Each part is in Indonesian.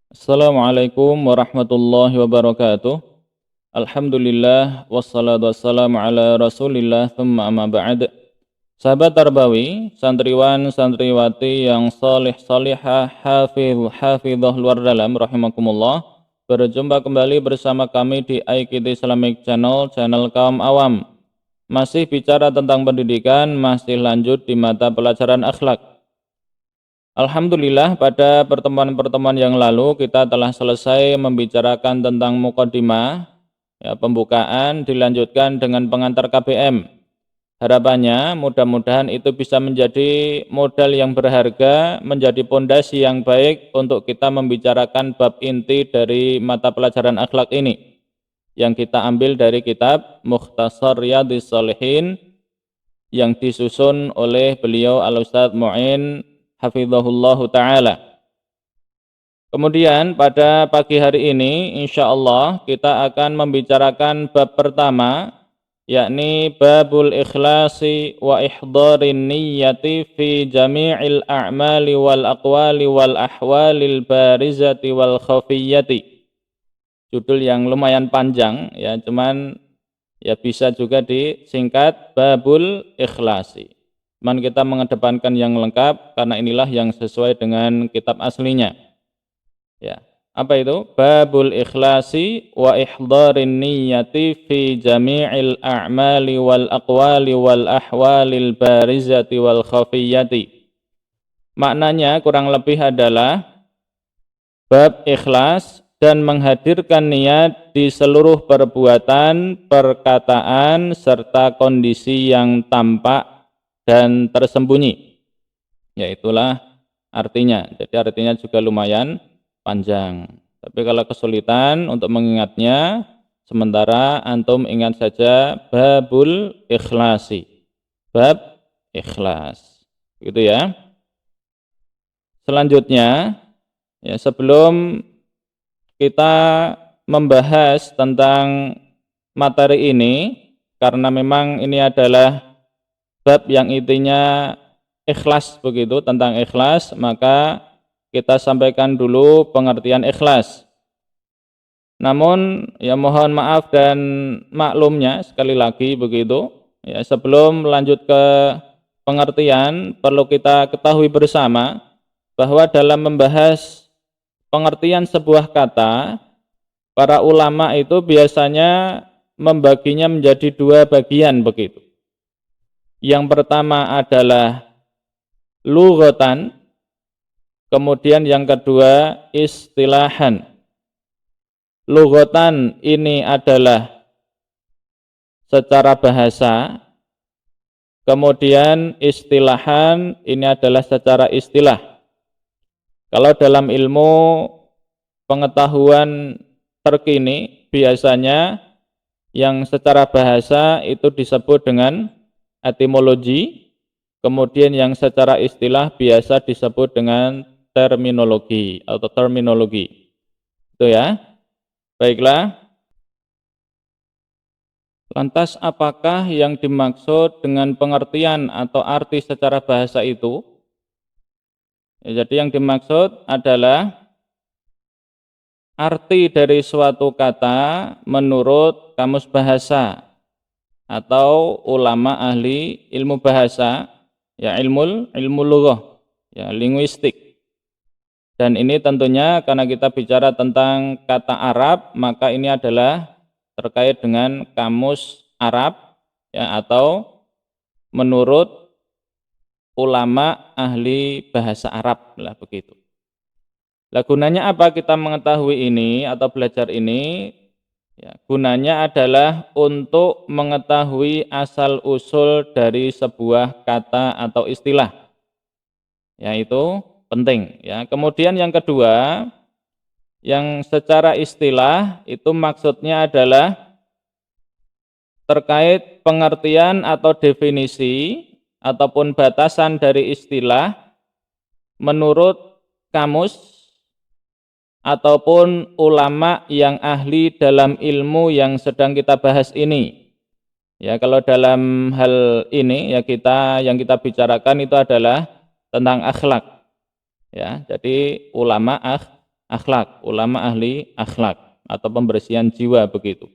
Assalamualaikum warahmatullahi wabarakatuh. Alhamdulillah wassalatu wassalamu ala Rasulillah thumma amma ba'd. Sahabat Tarbawi, santriwan santriwati yang salih salihah, hafidhah luar dalam rahimakumullah. Berjumpa kembali bersama kami di IKT Islamic Channel, channel kaum awam. Masih bicara tentang pendidikan, masih lanjut di mata pelajaran akhlak. Alhamdulillah pada pertemuan-pertemuan yang lalu kita telah selesai membicarakan tentang muqaddimah, ya, pembukaan, dilanjutkan dengan pengantar KBM. Harapannya mudah-mudahan itu bisa menjadi modal yang berharga, menjadi pondasi yang baik untuk kita membicarakan bab inti dari mata pelajaran akhlak ini yang kita ambil dari kitab Mukhtasar Riyadhis Shalihin yang disusun oleh beliau Al-Ustadz Mu'in hafizahullahu ta'ala. Kemudian pada pagi hari ini insyaallah kita akan membicarakan bab pertama, yakni babul ikhlasi wa ihdharin niyyati fi jami'il a'mali wal aqwali wal ahwalil barizati wal khafiyyati. Judul yang lumayan panjang ya, cuman ya bisa juga disingkat babul ikhlasi. Cuman kita mengedepankan yang lengkap karena inilah yang sesuai dengan kitab aslinya. Ya. Apa itu? Babul ikhlasi wa ihdharin niyyati fi jami'il a'mali wal aqwali wal ahwalil barizati wal khafiyyati. Maknanya kurang lebih adalah bab ikhlas dan menghadirkan niat di seluruh perbuatan, perkataan serta kondisi yang tampak dan tersembunyi. Ya itulah artinya. Jadi artinya juga lumayan panjang. Tapi kalau kesulitan untuk mengingatnya, sementara antum ingat saja babul ikhlasi. Bab ikhlas. Gitu ya. Selanjutnya, ya sebelum kita membahas tentang materi ini, karena memang ini adalah bab yang intinya ikhlas begitu, tentang ikhlas, maka kita sampaikan dulu pengertian ikhlas. Namun ya mohon maaf dan maklumnya sekali lagi begitu, ya sebelum lanjut ke pengertian perlu kita ketahui bersama bahwa dalam membahas pengertian sebuah kata, para ulama itu biasanya membaginya menjadi dua bagian begitu. Yang pertama adalah lughatan, kemudian yang kedua istilahan. Lughatan ini adalah secara bahasa, kemudian istilahan ini adalah secara istilah. Kalau dalam ilmu pengetahuan terkini biasanya yang secara bahasa itu disebut dengan etimologi, kemudian yang secara istilah biasa disebut dengan terminologi atau terminologi. Itu ya. Baiklah. Lantas apakah yang dimaksud dengan pengertian atau arti secara bahasa itu? Ya, jadi yang dimaksud adalah arti dari suatu kata menurut kamus bahasa atau ulama ahli ilmu bahasa, ya ilmu lughah, ya linguistik. Dan ini tentunya karena kita bicara tentang kata Arab, maka ini adalah terkait dengan kamus Arab, ya, atau menurut ulama ahli bahasa Arab lah begitu. Lah gunanya apa kita mengetahui ini atau belajar ini? Ya, gunanya adalah untuk mengetahui asal-usul dari sebuah kata atau istilah. Ya, itu penting. Ya. Kemudian yang kedua, yang secara istilah itu maksudnya adalah terkait pengertian atau definisi ataupun batasan dari istilah menurut kamus ataupun ulama yang ahli dalam ilmu yang sedang kita bahas ini. Ya, kalau dalam hal ini ya yang kita bicarakan itu adalah tentang akhlak. Ya, jadi ulama akhlak, ulama ahli akhlak atau pembersihan jiwa begitu.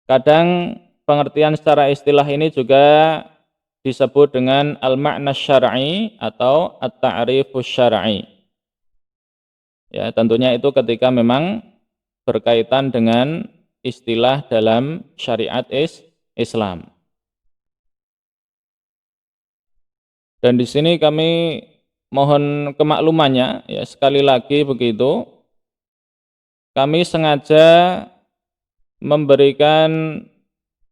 Kadang pengertian secara istilah ini juga disebut dengan al-ma'na syar'i atau at-ta'rifus syar'i. Ya, tentunya itu ketika memang berkaitan dengan istilah dalam syariat Islam. Dan di sini kami mohon kemaklumannya, ya sekali lagi begitu, kami sengaja memberikan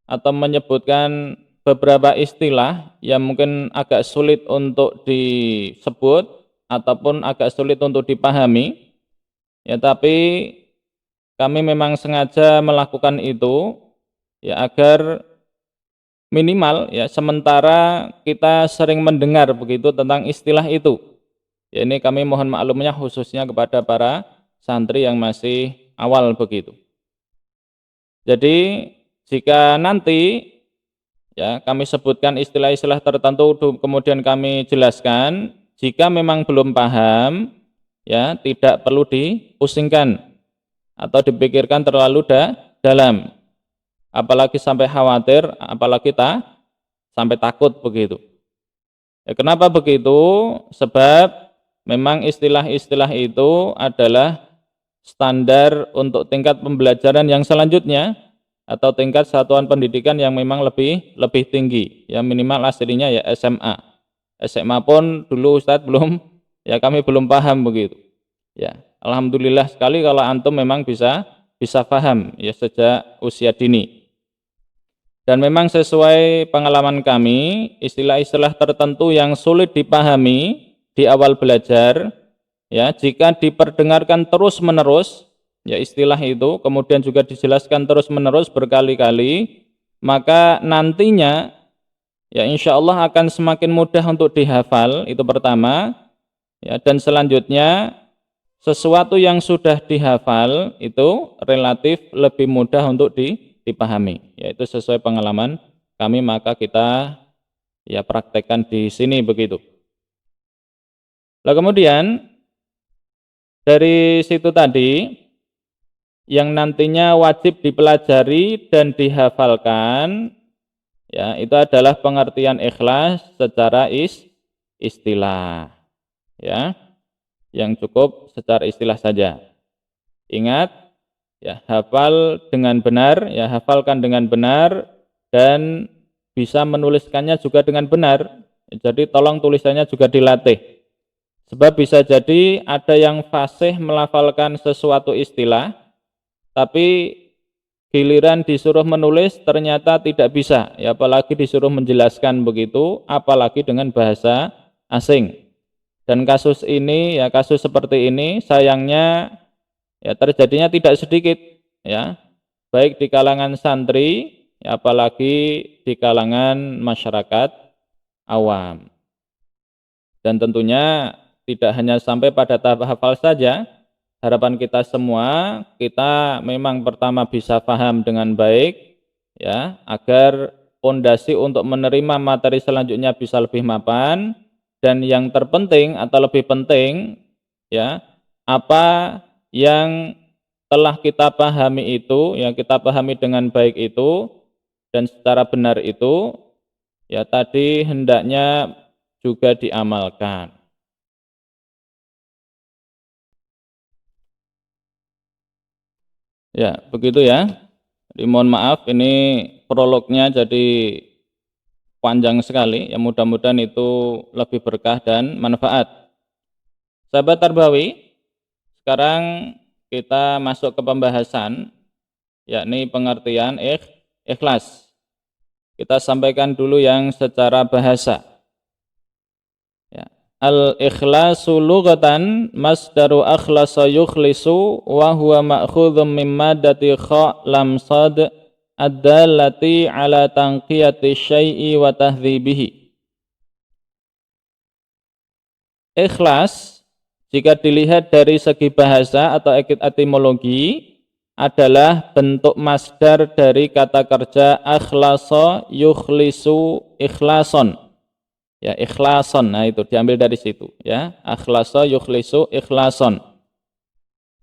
atau menyebutkan beberapa istilah yang mungkin agak sulit untuk disebut ataupun agak sulit untuk dipahami, ya tapi kami memang sengaja melakukan itu ya agar minimal ya sementara kita sering mendengar begitu tentang istilah itu. Ya ini kami mohon maklumnya khususnya kepada para santri yang masih awal begitu. Jadi jika nanti ya kami sebutkan istilah-istilah tertentu kemudian kami jelaskan, jika memang belum paham ya tidak perlu dipusingkan atau dipikirkan terlalu dalam. Apalagi sampai khawatir, apalagi sampai takut begitu. Ya, kenapa begitu? Sebab memang istilah-istilah itu adalah standar untuk tingkat pembelajaran yang selanjutnya atau tingkat satuan pendidikan yang memang lebih tinggi. Ya minimal aslinya ya SMA. SMA pun dulu Ustadz kami belum paham begitu. Ya, alhamdulillah sekali kalau antum memang bisa paham ya sejak usia dini. Dan memang sesuai pengalaman kami, istilah-istilah tertentu yang sulit dipahami di awal belajar, ya jika diperdengarkan terus-menerus, ya istilah itu, kemudian juga dijelaskan terus-menerus berkali-kali, maka nantinya, ya insya Allah akan semakin mudah untuk dihafal, itu pertama, ya dan selanjutnya, sesuatu yang sudah dihafal itu relatif lebih mudah untuk dipahami, yaitu sesuai pengalaman kami maka kita ya praktekkan di sini begitu. Lalu kemudian dari situ tadi yang nantinya wajib dipelajari dan dihafalkan ya itu adalah pengertian ikhlas secara istilah ya yang cukup secara istilah saja. Ingat ya hafal dengan benar, ya hafalkan dengan benar dan bisa menuliskannya juga dengan benar. Jadi tolong tulisannya juga dilatih. Sebab bisa jadi ada yang fasih melafalkan sesuatu istilah, tapi giliran disuruh menulis ternyata tidak bisa. Ya apalagi disuruh menjelaskan begitu, apalagi dengan bahasa asing. Dan kasus ini, ya kasus seperti ini sayangnya ya terjadinya tidak sedikit ya baik di kalangan santri ya, apalagi di kalangan masyarakat awam. Dan tentunya tidak hanya sampai pada tahap hafal saja, harapan kita semua kita memang pertama bisa paham dengan baik ya agar pondasi untuk menerima materi selanjutnya bisa lebih mapan, dan yang terpenting atau lebih penting ya apa yang telah kita pahami itu, yang kita pahami dengan baik itu dan secara benar itu, ya tadi hendaknya juga diamalkan. Ya, begitu ya. Jadi mohon maaf ini prolognya jadi panjang sekali, ya mudah-mudahan itu lebih berkah dan manfaat. Sahabat Tarbawi, sekarang kita masuk ke pembahasan, yakni pengertian ikhlas. Kita sampaikan dulu yang secara bahasa. Ya. Al-ikhlasu lughatan masdaru akhlasa yukhlisu wa huwa ma'khudhum min maddati kha lam sad ad-dallati ala tanqiyati syai'i wa tahdhibihi. Ikhlas jika dilihat dari segi bahasa atau etimologi adalah bentuk masdar dari kata kerja akhlasa yukhlisu ikhlason. Ya, ikhlason. Nah, itu diambil dari situ ya. Akhlasa yukhlisu ikhlason.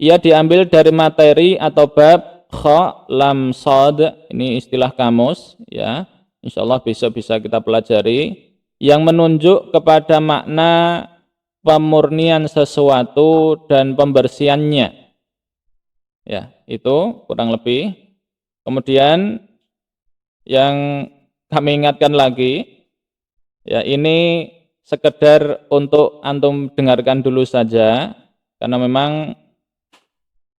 ia diambil dari materi atau bab kha lam shad, ini istilah kamus ya. Insyaallah besok bisa kita pelajari, yang menunjuk kepada makna pemurnian sesuatu dan pembersihannya. Ya, itu kurang lebih. Kemudian yang kami ingatkan lagi, ya ini sekedar untuk antum dengarkan dulu saja, karena memang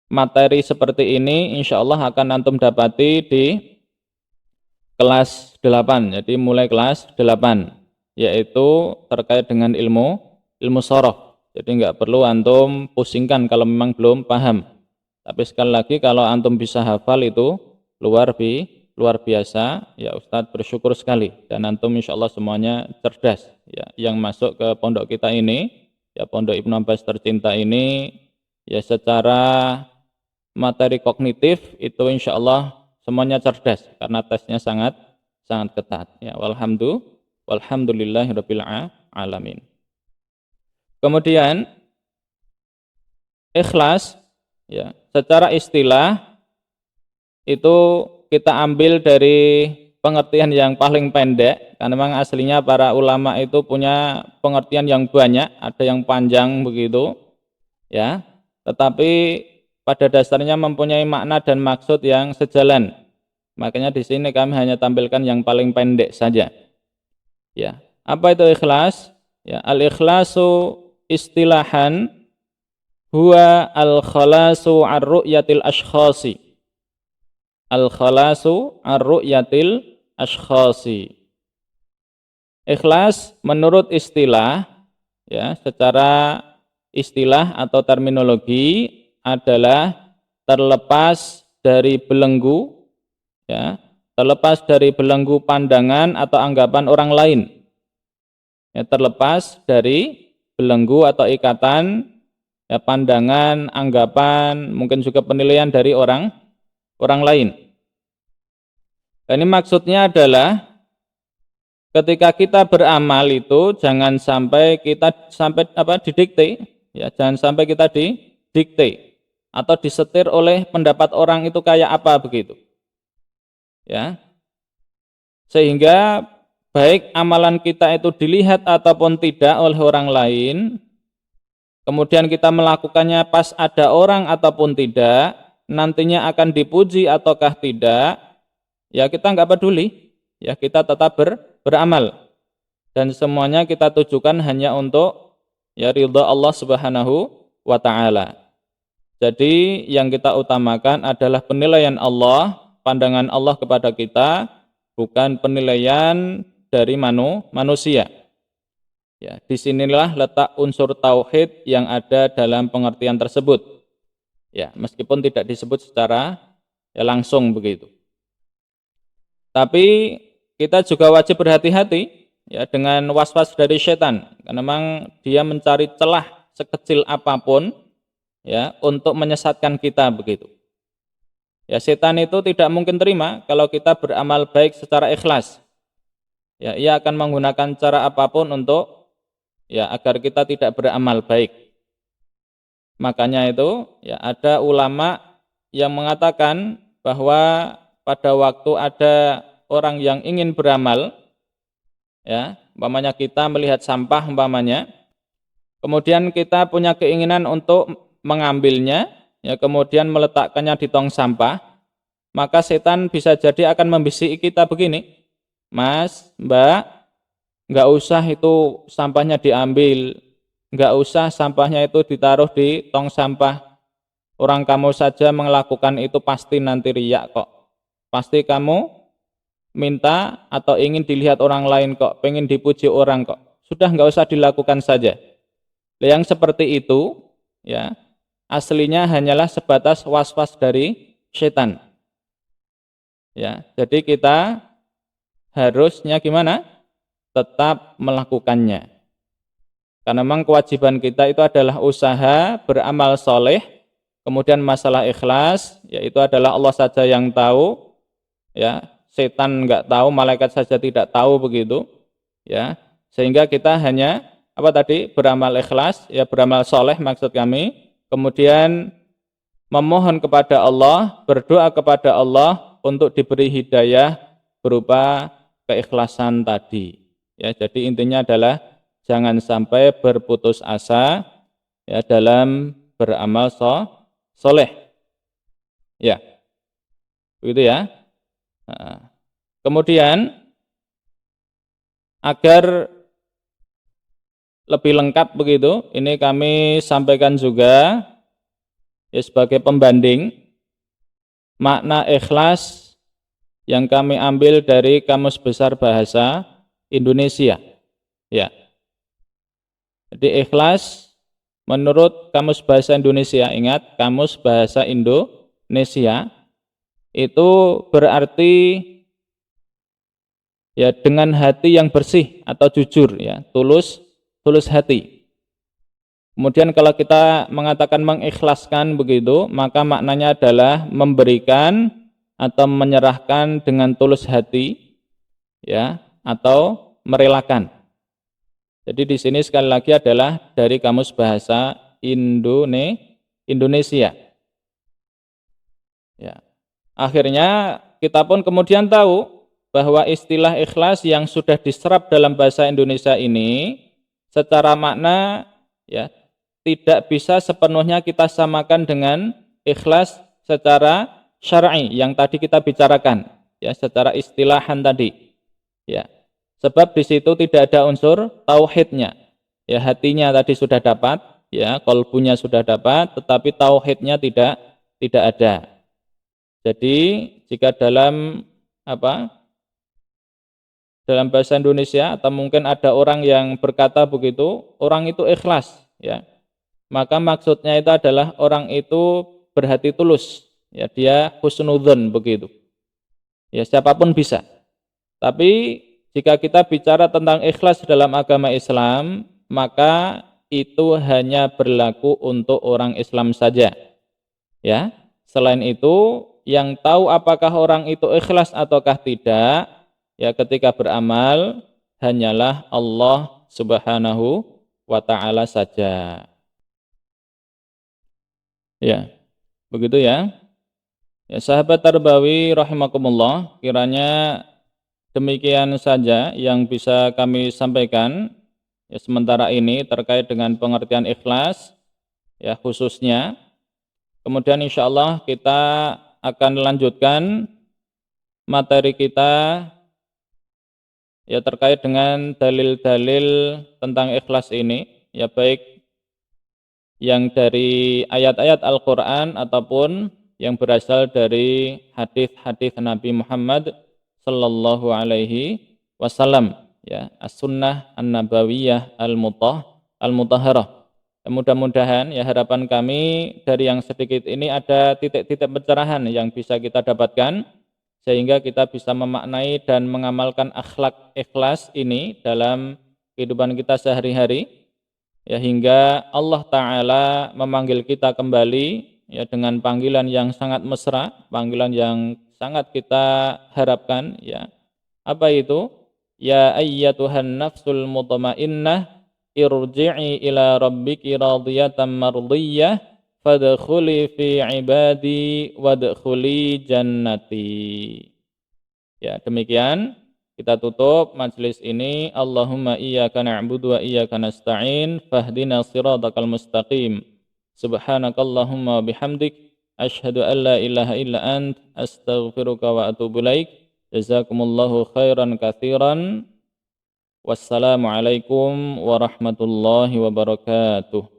materi seperti ini insya Allah akan antum dapati di kelas 8. Jadi mulai kelas 8, yaitu terkait dengan ilmu sorof. Jadi nggak perlu antum pusingkan kalau memang belum paham. Tapi sekali lagi kalau antum bisa hafal itu luar biasa. Ya Ustadz bersyukur sekali, dan antum insya Allah semuanya cerdas. Ya, yang masuk ke pondok kita ini, ya pondok Ibnu Abbas tercinta ini, ya secara materi kognitif itu insya Allah semuanya cerdas karena tesnya sangat ketat. Ya, walhamdulillahirabbil alamin. Kemudian ikhlas, ya secara istilah itu kita ambil dari pengertian yang paling pendek, karena memang aslinya para ulama itu punya pengertian yang banyak, ada yang panjang begitu, ya. Tetapi pada dasarnya mempunyai makna dan maksud yang sejalan. Makanya di sini kami hanya tampilkan yang paling pendek saja. Ya, apa itu ikhlas? Ya, al-ikhlasu istilahan huwa al-khalasu ar-ru'yatil ashkhasi. Al-khalasu ar-ru'yatil ashkhasi. Ikhlas menurut istilah, ya, secara istilah atau terminologi adalah terlepas dari belenggu, ya, terlepas dari belenggu pandangan atau anggapan orang lain. Ya, terlepas dari belenggu atau ikatan, ya, pandangan, anggapan, mungkin juga penilaian dari orang lain. Ini maksudnya adalah ketika kita beramal itu jangan sampai kita didikte, ya, jangan sampai kita didikte atau disetir oleh pendapat orang itu kayak apa begitu. Ya. Sehingga baik amalan kita itu dilihat ataupun tidak oleh orang lain, kemudian kita melakukannya pas ada orang ataupun tidak, nantinya akan dipuji ataukah tidak, ya kita nggak peduli, ya kita tetap beramal, dan semuanya kita tujukan hanya untuk ya ridha Allah Subhanahu wa taala. Jadi yang kita utamakan adalah penilaian Allah, pandangan Allah kepada kita, bukan penilaian dari manusia. Ya, disinilah letak unsur tauhid yang ada dalam pengertian tersebut. Ya, meskipun tidak disebut secara ya langsung begitu. Tapi kita juga wajib berhati-hati ya dengan was-was dari setan, karena memang dia mencari celah sekecil apapun ya untuk menyesatkan kita begitu. Ya, setan itu tidak mungkin terima kalau kita beramal baik secara ikhlas. Ya, ia akan menggunakan cara apapun untuk ya agar kita tidak beramal baik. Makanya itu ya ada ulama yang mengatakan bahwa pada waktu ada orang yang ingin beramal, ya, umpamanya kita melihat sampah umpamanya, kemudian kita punya keinginan untuk mengambilnya, ya, kemudian meletakkannya di tong sampah, maka setan bisa jadi akan membisiki kita begini, Mas, Mbak, nggak usah itu sampahnya diambil, nggak usah sampahnya itu ditaruh di tong sampah, orang kamu saja melakukan itu pasti nanti riya kok, pasti kamu minta atau ingin dilihat orang lain kok, pengen dipuji orang kok, sudah nggak usah dilakukan saja. Yang seperti itu, ya, aslinya hanyalah sebatas was-was dari setan. Ya, jadi kita harusnya gimana? Tetap melakukannya. Karena memang kewajiban kita itu adalah usaha beramal soleh, kemudian masalah ikhlas, yaitu adalah Allah saja yang tahu, ya, setan nggak tahu, malaikat saja tidak tahu begitu, ya, sehingga kita hanya beramal ikhlas, ya beramal soleh maksud kami. Kemudian memohon kepada Allah, berdoa kepada Allah untuk diberi hidayah berupa keikhlasan tadi. Ya, jadi intinya adalah jangan sampai berputus asa ya dalam beramal soleh. Ya, begitu ya. Nah, kemudian agar lebih lengkap begitu, ini kami sampaikan juga ya sebagai pembanding makna ikhlas yang kami ambil dari Kamus Besar Bahasa Indonesia. Ya. Jadi ikhlas menurut Kamus Bahasa Indonesia, ingat Kamus Bahasa Indonesia itu berarti ya dengan hati yang bersih atau jujur ya, tulus hati. Kemudian kalau kita mengatakan mengikhlaskan begitu, maka maknanya adalah memberikan atau menyerahkan dengan tulus hati ya, atau merelakan. Jadi di sini sekali lagi adalah dari Kamus Bahasa Indonesia. Ya. Akhirnya kita pun kemudian tahu bahwa istilah ikhlas yang sudah diserap dalam bahasa Indonesia ini secara makna ya tidak bisa sepenuhnya kita samakan dengan ikhlas secara syar'i yang tadi kita bicarakan ya, secara istilahan tadi ya, sebab di situ tidak ada unsur tauhidnya ya, hatinya tadi sudah dapat ya, qalbunya sudah dapat, tetapi tauhidnya tidak ada. Jadi jika dalam dalam bahasa Indonesia atau mungkin ada orang yang berkata begitu, orang itu ikhlas ya, maka maksudnya itu adalah orang itu berhati tulus ya, dia husnudzon begitu ya, siapapun bisa. Tapi jika kita bicara tentang ikhlas dalam agama Islam, maka itu hanya berlaku untuk orang Islam saja ya. Selain itu yang tahu apakah orang itu ikhlas ataukah tidak ya ketika beramal hanyalah Allah Subhanahu wa ta'ala saja. Ya, begitu ya. Ya, sahabat Tarbawi rahimakumullah, kiranya demikian saja yang bisa kami sampaikan ya sementara ini terkait dengan pengertian ikhlas ya khususnya. Kemudian insya Allah kita akan lanjutkan materi kita ya terkait dengan dalil-dalil tentang ikhlas ini ya, baik yang dari ayat-ayat Al-Quran ataupun yang berasal dari hadis-hadis Nabi Muhammad sallallahu alaihi wasallam ya, as-sunnah an-nabawiyah al-mutahharah. Mudah-mudahan ya harapan kami dari yang sedikit ini ada titik-titik pencerahan yang bisa kita dapatkan sehingga kita bisa memaknai dan mengamalkan akhlak ikhlas ini dalam kehidupan kita sehari-hari ya, hingga Allah Ta'ala memanggil kita kembali ya dengan panggilan yang sangat mesra, panggilan yang sangat kita harapkan ya. Apa itu? Ya ayyatuhan nafsul mutmainnah irji'i ila rabbiki radiyatan mardiyah fadkhuli fi ibadi wadkhuli jannati. Ya, demikian kita tutup majelis ini. Allahumma iyyaka na'budu wa iyyaka nasta'in fahdina siratal mustaqim. Subhanakallahumma bihamdik asyhadu an la ilaha illa ant astaghfiruka wa atubu ilaik. Jazakumullahu khairan katsiran. Wassalamualaikum warahmatullahi wabarakatuh.